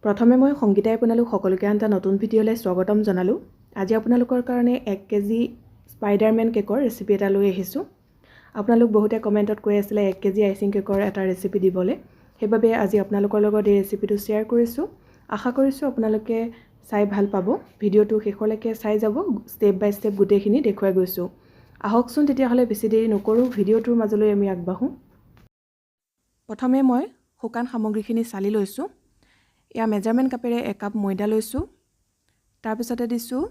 প্ৰথমে মই সংগীতাই আপোনালোক সকলোকে আনটা নতুন ভিডিঅ'লৈ স্বাগতম জনালোঁ। আজি আপোনালোকৰ কাৰণে 1 কেজি স্পাইডাৰমেন কেকৰ ৰেচিপি এটা লৈ আহিছোঁ। আপোনালোক বহুতে কমেণ্টত কৈ আছিলে 1 কেজি আইচিং কেকৰ এটা ৰেচিপি দিবলৈ। সেইবাবে আজি আপোনালোকৰ লগত এই ৰেচিপিটো শ্বেয়াৰ কৰিছোঁ। আশা কৰিছোঁ আপোনালোকে চাই ভাল পাব। ভিডিঅ'টো শেষলৈকে চাই যাব, ষ্টেপ বাই ষ্টেপ গোটেইখিনি দেখুৱাই গৈছোঁ। আহকচোন তেতিয়াহ'লে বেছি দেৰি নকৰোঁ, ভিডিঅ'টোৰ মাজলৈ আমি আগবাঢ়োঁ। প্ৰথমে মই শুকান সামগ্ৰীখিনি চালি লৈছোঁ। এয়া মেজাৰমেণ্ট কাপেৰে 1 কাপ ময়দা লৈছোঁ। তাৰপিছতে দিছোঁ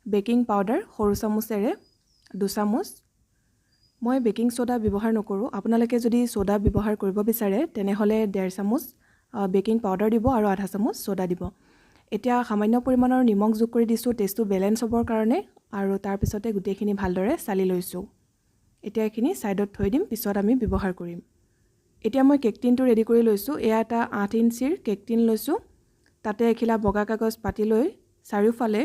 বেকিং পাউডাৰ সৰু চামুচেৰে 2 চামুচ। মই বেকিং সোডা ব্যৱহাৰ নকৰোঁ। আপোনালোকে যদি সোডা ব্যৱহাৰ কৰিব বিচাৰে তেনেহ'লে 1.5 চামুচ বেকিং পাউডাৰ দিব আৰু আধা চামুচ সোডা দিব। এতিয়া সামান্য পৰিমাণৰ নিমখ যোগ কৰি দিছোঁ টেষ্টটো বেলেঞ্চ হ'বৰ কাৰণে, আৰু তাৰপিছতে গোটেইখিনি ভালদৰে চালি লৈছোঁ। এতিয়া এইখিনি ছাইডত থৈ দিম, পিছত আমি ব্যৱহাৰ কৰিম। এতিয়া মই কেক টিনটো ৰেডি কৰি লৈছোঁ। এয়া এটা 8 ইঞ্চিৰ কেক টিন লৈছোঁ। তাতে এখিলা বগা কাগজ পাতি লৈ চাৰিওফালে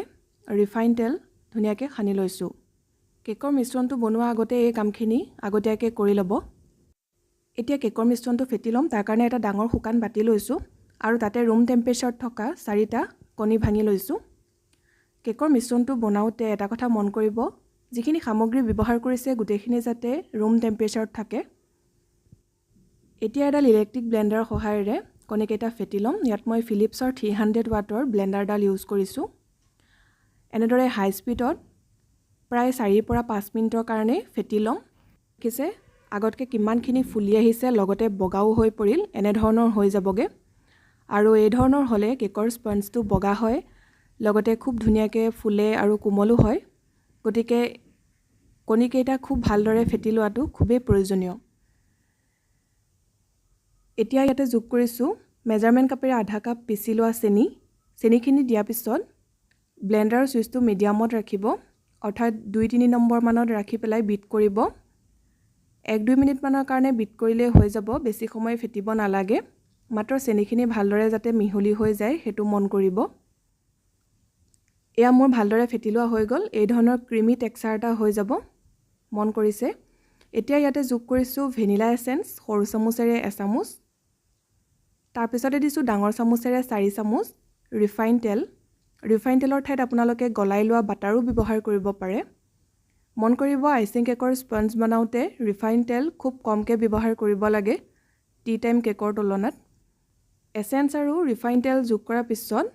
ৰিফাইন তেল ধুনীয়াকৈ সানি লৈছোঁ। কেকৰ মিশ্ৰণটো বনোৱাৰ আগতে এই কামখিনি আগতীয়াকৈ কৰি ল'ব। এতিয়া কেকৰ মিশ্ৰণটো ফেটি ল'ম। তাৰ কাৰণে এটা ডাঙৰ শুকান বাতি লৈছোঁ আৰু তাতে ৰুম টেম্পাৰেচাৰত থকা 4টা কণী ভাঙি লৈছোঁ। কেকৰ মিশ্ৰণটো বনাওঁতে এটা কথা মন কৰিব, যিখিনি সামগ্ৰী ব্যৱহাৰ কৰিছে গোটেইখিনি যাতে ৰুম টেম্পাৰেচাৰত থাকে। এতিয়া এডাল ইলেক্ট্ৰিক ব্লেণ্ডাৰৰ সহায়েৰে কণীকেইটা ফেটি ল'ম। ইয়াত মই ফিলিপছৰ 300 ৱাটৰ ব্লেণ্ডাৰডাল ইউজ কৰিছোঁ। এনেদৰে হাই স্পীডত প্ৰায় 4 পৰা 5 মিনিটৰ কাৰণে ফেটি ল'ম। দেখিছে আগতকৈ কিমানখিনি ফুলি আহিছে, লগতে বগাও হৈ পৰিল। এনেধৰণৰ হৈ যাবগৈ। আৰু এই ধৰণৰ হ'লে কেকৰ স্পঞ্জটো বগা হয়, লগতে খুব ধুনীয়াকৈ ফুলে আৰু কোমলো হয়। গতিকে কণীকেইটা খুব ভালদৰে ফেটি লোৱাটো খুবেই প্ৰয়োজনীয়। এতিয়া ইয়াতে যোগ কৰিছোঁ মেজাৰমেণ্ট কাপেৰে আধা কাপ পিচি লোৱা চেনি। চেনিখিনি দিয়াৰ পিছত ব্লেণ্ডাৰৰ চুইচটো মিডিয়ামত ৰাখিব, অৰ্থাৎ 2-3 নম্বৰ মানত ৰাখি পেলাই বিট কৰিব। 1-2 মিনিটমানৰ কাৰণে বিট কৰিলেই হৈ যাব, বেছি সময় ফেটিব নালাগে। মাত্ৰ চেনিখিনি ভালদৰে যাতে মিহলি হৈ যায় সেইটো মন কৰিব। এয়া মোৰ ভালদৰে ফেটি লোৱা হৈ গ'ল। এই ধৰণৰ ক্ৰিমি টেক্সাৰ এটা হৈ যাব, মন কৰিছে। এতিয়া ইয়াতে যোগ কৰিছোঁ ভেনিলা এছেঞ্চ সৰু চামুচেৰে 1 চামুচ। তাৰপিছতে দিছোঁ ডাঙৰ চামুচেৰে 4 চামুচ ৰিফাইন তেল। ৰিফাইন তেলৰ ঠাইত আপোনালোকে গলাই লোৱা বাটাৰো ব্যৱহাৰ কৰিব পাৰে। মন কৰিব আইচিং কেকৰ স্পঞ্জ বনাওঁতে ৰিফাইন তেল খুব কমকৈ ব্যৱহাৰ কৰিব লাগে টি টাইম কেকৰ তুলনাত। এছেঞ্চ আৰু ৰিফাইন তেল যোগ কৰাৰ পিছত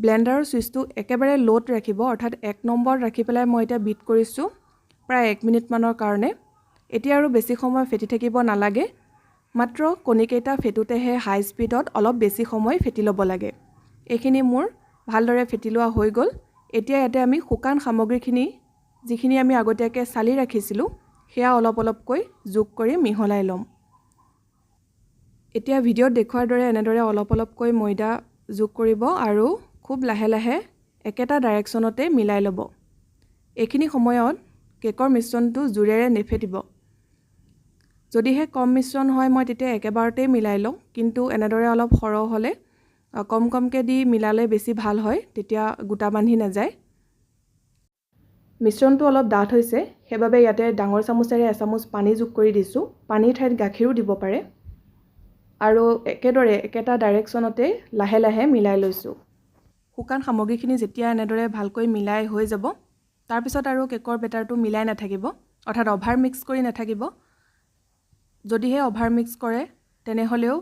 ব্লেণ্ডাৰৰ চুইচটো একেবাৰে ল'ত ৰাখিব, অৰ্থাৎ 1 নম্বৰত ৰাখি পেলাই মই এতিয়া বিট কৰিছোঁ প্ৰায় 1 মিনিটমানৰ কাৰণে। এতিয়া আৰু বেছি সময় ফেটি থাকিব নালাগে, মাত্ৰ কণীকেইটা ফেটোতেহে হাই স্পীডত অলপ বেছি সময় ফেটি ল'ব লাগে। এইখিনি মোৰ ভালদৰে ফেটি লোৱা হৈ গ'ল। এতিয়া ইয়াতে আমি শুকান সামগ্ৰীখিনি যিখিনি আমি আগতীয়াকৈ চালি ৰাখিছিলোঁ সেয়া অলপ অলপকৈ যোগ কৰি মিহলাই ল'ম। এতিয়া ভিডিঅ'ত দেখুৱাৰ দৰে এনেদৰে অলপ অলপকৈ ময়দা যোগ কৰিব আৰু খুব লাহে লাহে একেটা ডাইৰেকশ্যনতে মিলাই ল'ব। এইখিনি সময়ত কেকৰ মিশ্ৰণটো জোৰেৰে নেফেটিব। যদিহে কম মিশ্ৰণ হয় মই তেতিয়া একেবাৰতেই মিলাই লওঁ, কিন্তু এনেদৰে অলপ সৰহ হ'লে কম কমকৈ দি মিলালে বেছি ভাল হয়, তেতিয়া গোটা বান্ধি নাযায়। মিশ্ৰণটো অলপ ডাঠ হৈছে, সেইবাবে ইয়াতে ডাঙৰ চামুচেৰে 1 চামুচ পানী যোগ কৰি দিছোঁ। পানীৰ ঠাইত গাখীৰো দিব পাৰে। আৰু একেদৰে একেটা ডাইৰেকশ্যনতে লাহে লাহে মিলাই লৈছোঁ। শুকান সামগ্ৰীখিনি যেতিয়া এনেদৰে ভালকৈ মিলাই হৈ যাব, তাৰপিছত আৰু কেকৰ বেটাৰটো মিলাই নাথাকিব, অৰ্থাৎ অভাৰ মিক্স কৰি নাথাকিব। যদিহে অভাৰ মিক্স কৰে তেনেহ'লেও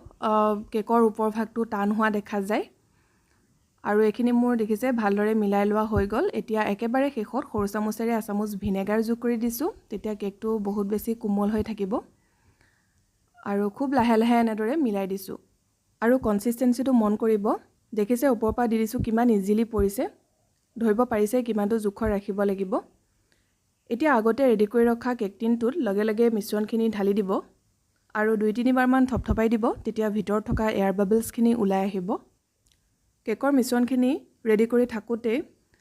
কেকৰ ওপৰ ভাগটো টান হোৱা দেখা যায়। আৰু এইখিনি মোৰ দেখিছে ভালদৰে মিলাই লোৱা হৈ গ'ল। এতিয়া একেবাৰে শেষত সৰু চামুচেৰে 1 চামুচ ভিনেগাৰ যোগ কৰি দিছোঁ, তেতিয়া কেকটো বহুত বেছি কোমল হৈ থাকিব। আৰু খুব লাহে লাহে এনেদৰে মিলাই দিছোঁ। আৰু কনচিষ্টেঞ্চিটো মন কৰিব, দেখিছে ওপৰৰ পৰা দি দিছোঁ কিমান ইজিলি পৰিছে। ধৰিব পাৰিছে কিমানটো জোখৰ ৰাখিব লাগিব। এতিয়া আগতে ৰেডি কৰি ৰখা কেক টিনটোত লগে লগে মিশ্ৰণখিনি ঢালি দিব আৰু 2-3 বাৰমান থপথপাই দিব, তেতিয়া ভিতৰত থকা এয়াৰ বাবলছখিনি ওলাই আহিব। কেকৰ মিশ্ৰণখিনি ৰেডি কৰি থাকোঁতেই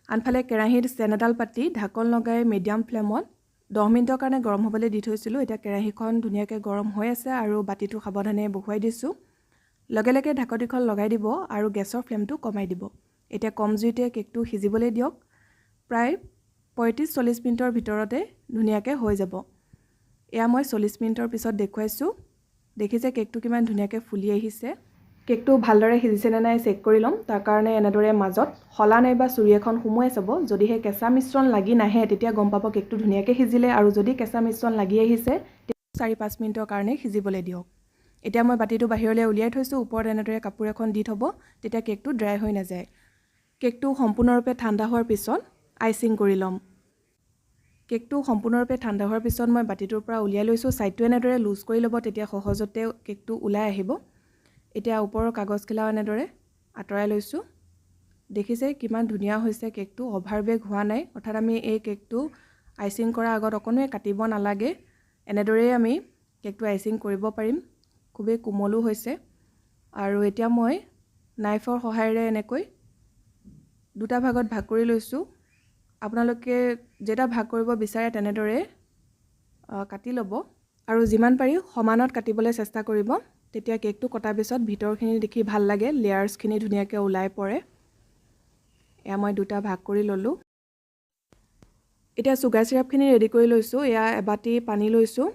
আনফালে কেৰাহীত ষ্টেণ্ড এডাল পাতি ঢাকন লগাই মিডিয়াম ফ্লেমত 10 মিনিটৰ কাৰণে গৰম হ'বলৈ দি থৈছিলোঁ। এতিয়া কেৰাহীখন ধুনীয়াকৈ গৰম হৈ আছে আৰু বাতিটো সাৱধানে বহুৱাই দিছোঁ। লগে লগে ঢাকনিখন লগাই দিব আৰু গেছৰ ফ্লেমটো কমাই দিব। এতিয়া কম জুইতে কেকটো সিজিবলৈ দিয়ক। প্ৰায় 35-40 মিনিটৰ ভিতৰতে ধুনীয়াকৈ হৈ যাব। এয়া মই 40 মিনিটৰ পিছত দেখুৱাইছোঁ। দেখিছে কেকটো কিমান ধুনীয়াকৈ ফুলি আহিছে। কেকটো ভালদৰে সিজিছেনে নাই চেক কৰি ল'ম। তাৰ কাৰণে এনেদৰে মাজত হলা নাইবা চুৰি এখন সুমুৱাই চাব। যদিহে কেঁচা মিশ্ৰণ লাগি নাহে তেতিয়া গম পাব কেকটো ধুনীয়াকৈ সিজিলে, আৰু যদি কেঁচা মিশ্ৰণ লাগি আহিছে 4-5 মিনিটৰ কাৰণে সিজিবলৈ দিয়ক। এতিয়া মই বাতিটো বাহিৰলৈ উলিয়াই থৈছোঁ। ওপৰত এনেদৰে কাপোৰ এখন দি থ'ব, তেতিয়া কেকটো ড্ৰাই হৈ নাযায়। কেকটো সম্পূৰ্ণৰূপে ঠাণ্ডা হোৱাৰ পিছত আইচিং কৰি ল'ম। কেকটো সম্পূৰ্ণৰূপে ঠাণ্ডা হোৱাৰ পিছত মই বাতিটোৰ পৰা উলিয়াই লৈছোঁ। ছাইডটো এনেদৰে লুজ কৰি ল'ব, তেতিয়া সহজতে কেকটো ওলাই আহিব। এতিয়া ওপৰৰ কাগজখিলাও এনেদৰে আঁতৰাই লৈছোঁ। দেখিছে কিমান ধুনীয়া হৈছে কেকটো, অভাৰ বেক হোৱা নাই। অৰ্থাৎ আমি এই কেকটো আইচিং কৰাৰ আগত অকণোৱে কাটিব নালাগে। এনেদৰেই আমি কেকটো আইচিং কৰিব পাৰিম। খুবেই কোমলো হৈছে। আৰু এতিয়া মই নাইফৰ সহায়েৰে এনেকৈ দুটা ভাগত ভাগ কৰি লৈছোঁ। আপোনালোকে যেটা ভাগ কৰিব বিচাৰে তেনেদৰে কাটি ল'ব, আৰু যিমান পাৰি সমানত কাটিবলৈ চেষ্টা কৰিব। তেতিয়া কেকটো কটাৰ পিছত ভিতৰখিনি দেখি ভাল লাগে, লেয়াৰ্ছখিনি ধুনীয়াকৈ ওলাই পৰে। এয়া মই দুটা ভাগ কৰি ল'লোঁ। এতিয়া চুগাৰ চিৰাপখিনি ৰেডি কৰি লৈছোঁ। এয়া এবাটি পানী লৈছোঁ,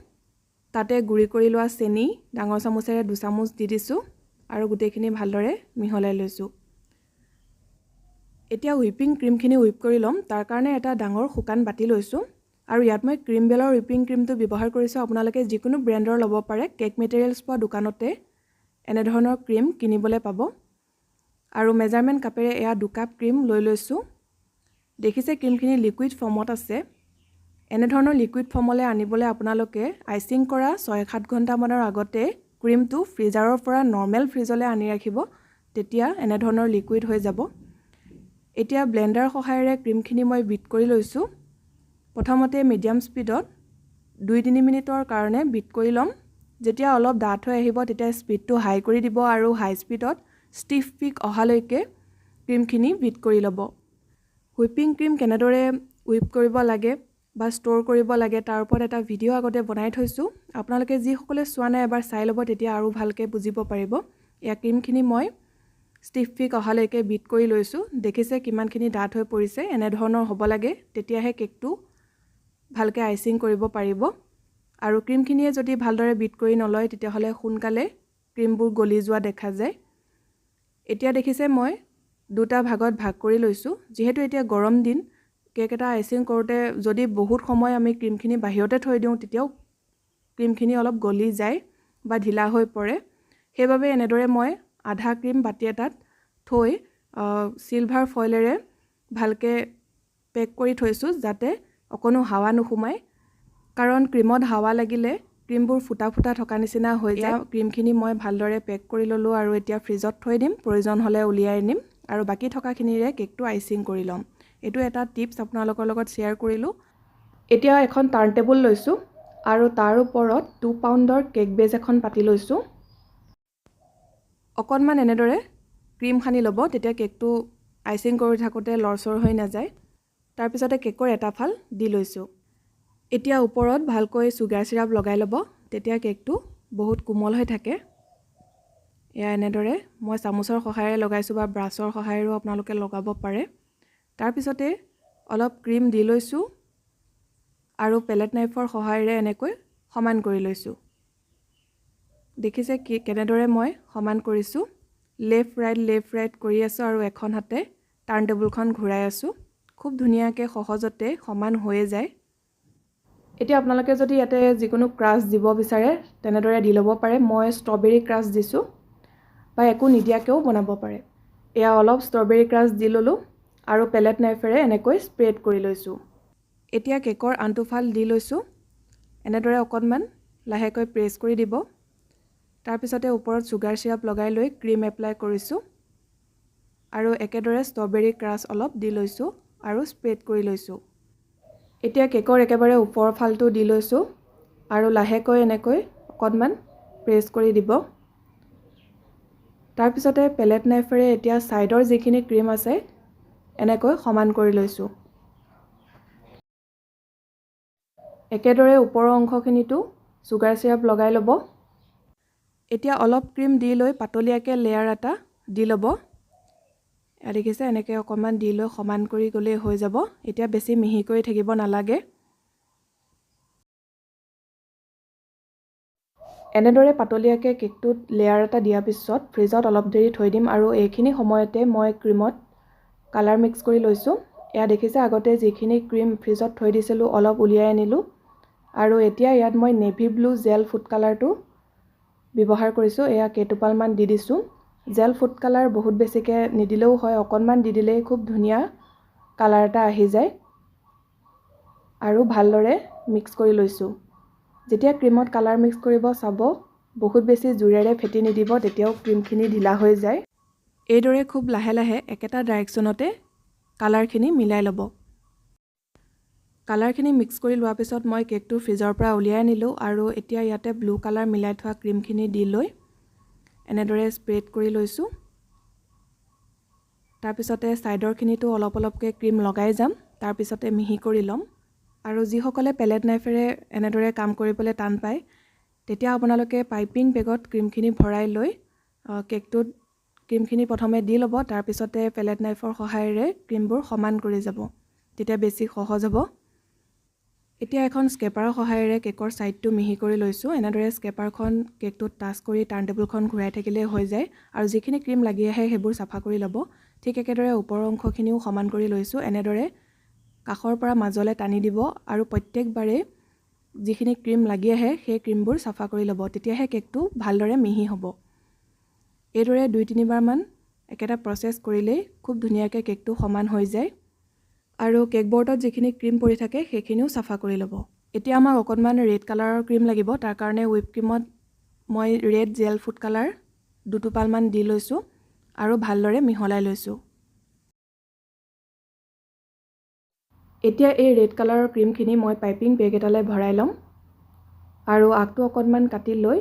তাতে গুড়ি কৰি লোৱা চেনি ডাঙৰ চামুচেৰে 2 চামুচ দি দিছোঁ, আৰু গোটেইখিনি ভালদৰে মিহলাই লৈছোঁ। এতিয়া হুইপিং ক্ৰীমখিনি হুইপ কৰি ল'ম। তাৰ কাৰণে এটা ডাঙৰ শুকান বাতি লৈছোঁ, আৰু ইয়াত মই ক্ৰীম বেলৰ হুইপিং ক্ৰীমটো ব্যৱহাৰ কৰিছোঁ। আপোনালোকে যিকোনো ব্ৰেণ্ডৰ ল'ব পাৰে। কেক মেটেৰিয়েলছ পোৱা দোকানতে এনেধৰণৰ ক্ৰীম কিনিবলৈ পাব। আৰু মেজাৰমেণ্ট কাপেৰে এয়া 2 কাপ ক্ৰীম লৈ লৈছোঁ। দেখিছে ক্ৰীমখিনি লিকুইড ফৰ্মত আছে। এনেধৰণৰ লিকুইড ফৰ্মলৈ আনিবলৈ আপোনালোকে আইচিং কৰা 6-7 ঘণ্টামানৰ আগতে ক্ৰীমটো ফ্ৰিজাৰৰ পৰা নৰ্মেল ফ্ৰিজলৈ আনি ৰাখিব, তেতিয়া এনেধৰণৰ লিকুইড হৈ যাব। এতিয়া ব্লেণ্ডাৰ সহায়েৰে ক্ৰীমখিনি মই বিট কৰি লৈছোঁ। প্ৰথমতে মিডিয়াম স্পীডত 2-3 মিনিটৰ কাৰণে বিট কৰি ল'ম। যেতিয়া অলপ ডাঠ হৈ আহিব তেতিয়া স্পীডটো হাই কৰি দিব, আৰু হাই স্পীডত ষ্টিফ পিক অহালৈকে ক্ৰীমখিনি বিট কৰি ল'ব। হুইপিং ক্ৰীম কেনেদৰে হুইপ কৰিব লাগে বা ষ্ট'ৰ কৰিব লাগে তাৰ ওপৰত এটা ভিডিঅ' আগতে বনাই থৈছোঁ। আপোনালোকে যিসকলে চোৱা নাই এবাৰ চাই ল'ব, তেতিয়া আৰু ভালকৈ বুজিব পাৰিব। এয়া ক্ৰীমখিনি মই ষ্টিফ পিক অহালৈকে বিট কৰি লৈছোঁ। দেখিছে কিমানখিনি ডাঠ হৈ পৰিছে। এনেধৰণৰ হ'ব লাগে, তেতিয়াহে কেকটো ভালকৈ আইচিং কৰিব পাৰিব। আৰু ক্ৰীমখিনিয়ে যদি ভালদৰে বিট কৰি নলয় তেতিয়াহ'লে সোনকালে ক্ৰীমবোৰ গলি যোৱা দেখা যায়। এতিয়া দেখিছে মই দুটা ভাগত ভাগ কৰি লৈছোঁ। যিহেতু এতিয়া গৰম দিন, কেক এটা আইচিং কৰোঁতে যদি বহুত সময় আমি ক্ৰীমখিনি বাহিৰতে থৈ দিওঁ তেতিয়াও ক্ৰীমখিনি অলপ গলি যায় বা ঢিলা হৈ পৰে। সেইবাবে এনেদৰে মই আধা ক্ৰীম বাতি এটাত থৈ চিলভাৰ ফইলেৰে ভালকৈ পেক কৰি থৈছোঁ, যাতে অকণো হাৱা নোসোমায়। কাৰণ ক্ৰীমত হাৱা লাগিলে ক্ৰীমবোৰ ফুটা ফুটা থকা নিচিনা হৈ যায়। ক্ৰীমখিনি মই ভালদৰে পেক কৰি ল'লোঁ, আৰু এতিয়া ফ্ৰিজত থৈ দিম। প্ৰয়োজন হ'লে উলিয়াই নিম, আৰু বাকী থকাখিনিৰে কেকটো আইচিং কৰি ল'ম। এইটো এটা টিপছ আপোনালোকৰ লগত শ্বেয়াৰ কৰিলোঁ। এতিয়া এখন টাৰ্ণ টেবুল লৈছোঁ, আৰু তাৰ ওপৰত 2 পাউণ্ডৰ কেক বেজ এখন পাতি লৈছোঁ। অকণমান এনেদৰে ক্ৰীম সানি ল'ব, তেতিয়া কেকটো আইচিং কৰি থাকোঁতে লৰচৰ হৈ নাযায়। তাৰপিছতে কেকৰ এটা ফাল দি লৈছোঁ। এতিয়া ওপৰত ভালকৈ চুগাৰ চিৰাপ লগাই ল'ব, তেতিয়া কেকটো বহুত কোমল হৈ থাকে। এয়া এনেদৰে মই চামুচৰ সহায়েৰে লগাইছোঁ, বা ব্ৰাছৰ সহায়েৰেও আপোনালোকে লগাব পাৰে। তাৰপিছতে অলপ ক্ৰীম দি লৈছোঁ, আৰু পেলেট নাইফৰ সহায়েৰে এনেকৈ সমান কৰি লৈছোঁ। দেখিছে কেনেদৰে মই সমান কৰিছোঁ। লেফ্ট ৰাইট কৰি আছোঁ, আৰু এখন হাতে টাৰ্ণ টেবুলখন ঘূৰাই আছোঁ। খুব ধুনীয়াকৈ সহজতে সমান হৈয়ে যায়। এতিয়া আপোনালোকে যদি ইয়াতে যিকোনো ক্ৰাছ দিব বিচাৰে তেনেদৰে দি ল'ব পাৰে। মই ষ্ট্ৰবেৰী ক্ৰাছ দিছোঁ, বা একো নিদিয়াকৈও বনাব পাৰে। এয়া অলপ ষ্ট্ৰবেৰী ক্ৰাছ দি ল'লোঁ, আৰু পেলেট নাইফেৰে এনেকৈ স্প্ৰেড কৰি লৈছোঁ। এতিয়া কেকৰ আনটো ফাল দি লৈছোঁ। এনেদৰে অকণমান লাহেকৈ প্ৰেছ কৰি দিব। তাৰপিছতে ওপৰত চুগাৰ চিৰাপ লগাই লৈ ক্ৰীম এপ্লাই কৰিছোঁ, আৰু একেদৰে ষ্ট্ৰবেৰী ক্ৰাছ অলপ দি লৈছোঁ, আৰু স্প্ৰেড কৰি লৈছোঁ। এতিয়া কেকৰ একেবাৰে ওপৰৰ ফালটো দি লৈছোঁ, আৰু লাহেকৈ এনেকৈ অকণমান প্ৰেছ কৰি দিব। তাৰপিছতে পেলেট নাইফেৰে এতিয়া ছাইডৰ যিখিনি ক্ৰীম আছে এনেকৈ সমান কৰি লৈছোঁ। একেদৰে ওপৰৰ অংশখিনিতো চুগাৰ চিৰাপ লগাই ল'ব। এতিয়া অলপ ক্ৰীম দি লৈ পাতলীয়াকৈ লেয়াৰ এটা দি ল'ব। দেখিছে এনেকৈ অকণমান দি লৈ সমান কৰি গ'লেই হৈ যাব। এতিয়া বেছি মিহি কৰি থাকিব নালাগে। এনেদৰে পাতলীয়াকৈ কেকটোত লেয়াৰ এটা দিয়াৰ পিছত ফ্ৰিজত অলপ দেৰি থৈ দিম আৰু এইখিনি সময়তে মই ক্ৰীমত কালাৰ মিক্স কৰি লৈছোঁ। এয়া দেখিছে আগতে যিখিনি ক্ৰীম ফ্ৰিজত থৈ দিছিলোঁ অলপ উলিয়াই আনিলোঁ আৰু এতিয়া ইয়াত মই নেভি ব্লু জেল ফুড কালাৰটো ব্যৱহাৰ কৰিছোঁ। এয়া কেইটোপালমান দি দিছোঁ। জেল ফুড কালাৰ বহুত বেছিকৈ নিদিলেও হয়, অকণমান দি দিলেই খুব ধুনীয়া কালাৰ এটা আহি যায়। আৰু ভালদৰে মিক্স কৰি লৈছোঁ। যেতিয়া ক্ৰীমত কালাৰ মিক্স কৰিব চাব বহুত বেছি জোৰেৰে ফেটি নিদিব, তেতিয়াও ক্ৰীমখিনি ঢিলা হৈ যায়। এইদৰে খুব লাহে লাহে একেটা ডাইৰেকশ্যনতে কালাৰখিনি মিলাই ল'ব। কালাৰখিনি মিক্স কৰি লোৱাৰ পিছত মই কেকটো ফ্ৰিজৰ পৰা উলিয়াই আনিলোঁ আৰু এতিয়া ইয়াতে ব্লু কালাৰ মিলাই থোৱা ক্ৰীমখিনি দি লৈ এনেদৰে স্প্ৰেড কৰি লৈছোঁ। তাৰপিছতে ছাইডৰখিনিতো অলপ অলপকৈ ক্ৰীম লগাই যাম, তাৰপিছতে মিহি কৰি ল'ম। আৰু যিসকলে পেলেট নাইফেৰে এনেদৰে কাম কৰিবলৈ টান পায়, তেতিয়া আপোনালোকে পাইপিং বেগত ক্ৰীমখিনি ভৰাই লৈ কেকটোত ক্ৰীমখিনি প্ৰথমে দি ল'ব, তাৰপিছতে পেলেট নাইফৰ সহায়েৰে ক্ৰীমবোৰ সমান কৰি যাব, তেতিয়া বেছি সহজ হ'ব। এতিয়া এখন স্কেপাৰৰ সহায়েৰে কেকৰ ছাইডটো মিহি কৰি লৈছোঁ। এনেদৰে স্কেপাৰখন কেকটোত টাচ কৰি টাৰ্ণ টেবুলখন ঘূৰাই থাকিলেই হৈ যায় আৰু যিখিনি ক্ৰীম লাগি আহে সেইবোৰ চাফা কৰি ল'ব। ঠিক একেদৰে ওপৰৰ অংশখিনিও সমান কৰি লৈছোঁ। এনেদৰে কাষৰ পৰা মাজলৈ টানি দিব আৰু প্ৰত্যেকবাৰে যিখিনি ক্ৰীম লাগি আহে সেই ক্ৰীমবোৰ চাফা কৰি ল'ব, তেতিয়াহে কেকটো ভালদৰে মিহি হ'ব। এইদৰে 2-3 বাৰমান একেটা প্ৰচেছ কৰিলেই খুব ধুনীয়াকৈ কেকটো সমান হৈ যায়। আৰু কেকবৰ্ডত যিখিনি ক্ৰীম পৰি থাকে সেইখিনিও চাফা কৰি ল'ব। এতিয়া আমাক অকণমান ৰেড কালাৰৰ ক্ৰীম লাগিব, তাৰ কাৰণে হুইপ ক্ৰীমত মই ৰেড জেল ফুড কালাৰ 2 টোপালমান দি লৈছোঁ আৰু ভালদৰে মিহলাই লৈছোঁ। এতিয়া এই ৰেড কালাৰৰ ক্ৰীমখিনি মই পাইপিং বেগ এটালৈ ভৰাই ল'ম আৰু আগটো অকণমান কাটি লৈ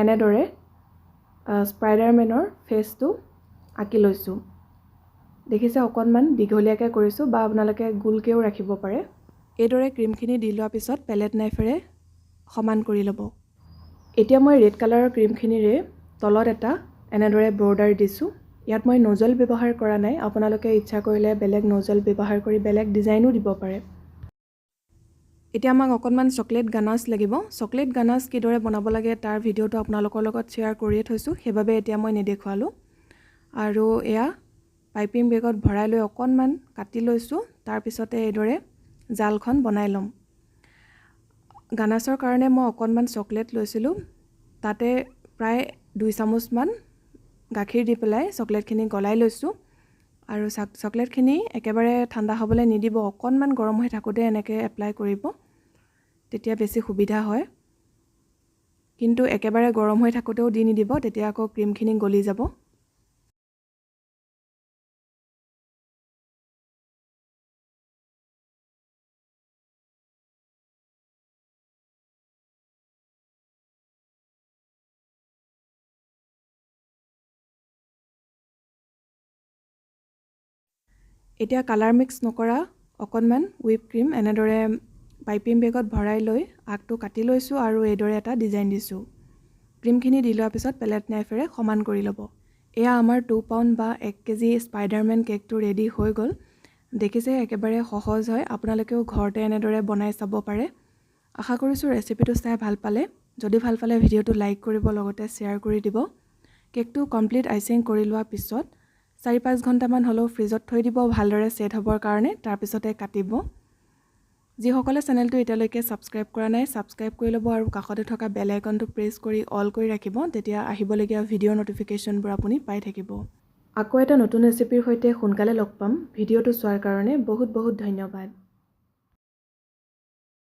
এনেদৰে স্পাইডাৰমেনৰ ফেচটো আঁকি লৈছোঁ। দেখিছে অকণমান দীঘলীয়াকৈ কৰিছোঁ বা আপোনালোকে গোলকৈও ৰাখিব পাৰে। এইদৰে ক্ৰীমখিনি দি লোৱাৰ পিছত পেলেট নাইফেৰে সমান কৰি ল'ব। এতিয়া মই ৰেড কালাৰৰ ক্ৰীমখিনিৰে তলত এটা এনেদৰে বৰ্ডাৰ দিছোঁ। ইয়াত মই নজল ব্যৱহাৰ কৰা নাই, আপোনালোকে ইচ্ছা কৰিলে বেলেগ নজল ব্যৱহাৰ কৰি বেলেগ ডিজাইনো দিব পাৰে। এতিয়া আমাক অকণমান চকলেট গানাছ লাগিব। চকলেট গানাছ কিদৰে বনাব লাগে তাৰ ভিডিঅ'টো আপোনালোকৰ লগত শ্বেয়াৰ কৰিয়ে থৈছোঁ, সেইবাবে এতিয়া মই নেদেখুৱালোঁ। আৰু এয়া পাইপিং বেগত ভৰাই লৈ অকণমান কাটি লৈছোঁ, তাৰপিছতে এইদৰে জালখন বনাই ল'ম। গানাছৰ কাৰণে মই অকণমান চকলেট লৈছিলোঁ, তাতে প্ৰায় 2 চামুচমান গাখীৰ দি পেলাই চকলেটখিনি গলাই লৈছোঁ। আৰু চকলেটখিনি একেবাৰে ঠাণ্ডা হ'বলৈ নিদিব, অকণমান গৰম হৈ থাকোঁতে এনেকৈ এপ্লাই কৰিব, তেতিয়া বেছি সুবিধা হয়। কিন্তু একেবাৰে গৰম হৈ থাকোঁতেও দি নিদিব, তেতিয়া আকৌ ক্ৰীমখিনি গলি যাব। এতিয়া কালাৰ মিক্স নকৰা অকণমান হুইপ ক্ৰীম এনেদৰে পাইপিং বেগত ভৰাই লৈ আগটো কাটি লৈছোঁ আৰু এইদৰে এটা ডিজাইন দিছোঁ। ক্ৰীমখিনি দি লোৱাৰ পিছত পেলেট নাইফেৰে সমান কৰি ল'ব। এয়া আমাৰ 2 পাউণ্ড বা 1 কেজি স্পাইডাৰমেন কেকটো ৰেডি হৈ গ'ল। দেখিছে একেবাৰে সহজ হয়, আপোনালোকেও ঘৰতে এনেদৰে বনাই চাব পাৰে। আশা কৰিছোঁ ৰেচিপিটো চাই ভাল পালে। যদি ভাল পালে ভিডিঅ'টো লাইক কৰিব, লগতে শ্বেয়াৰ কৰি দিব। কেকটো কমপ্লিট আইচিং কৰি লোৱাৰ পিছত 4-5 ঘণ্টামান হ'লেও ফ্ৰিজত থৈ দিব ভালদৰে ছেট হ'বৰ কাৰণে, তাৰপিছতে কাটিব। যিসকলে চেনেলটো এতিয়ালৈকে ছাবস্ক্ৰাইব কৰা নাই, ছাবস্ক্ৰাইব কৰি ল'ব আৰু কাষতে থকা বেল আইকনটো প্ৰেছ কৰি অল কৰি ৰাখিব, তেতিয়া আহিবলগীয়া ভিডিঅ'ৰ নটিফিকেশ্যনবোৰ আপুনি পাই থাকিব। আকৌ এটা নতুন ৰেচিপিৰ সৈতে সোনকালে লগ পাম। ভিডিঅ'টো চোৱাৰ কাৰণে বহুত বহুত ধন্যবাদ।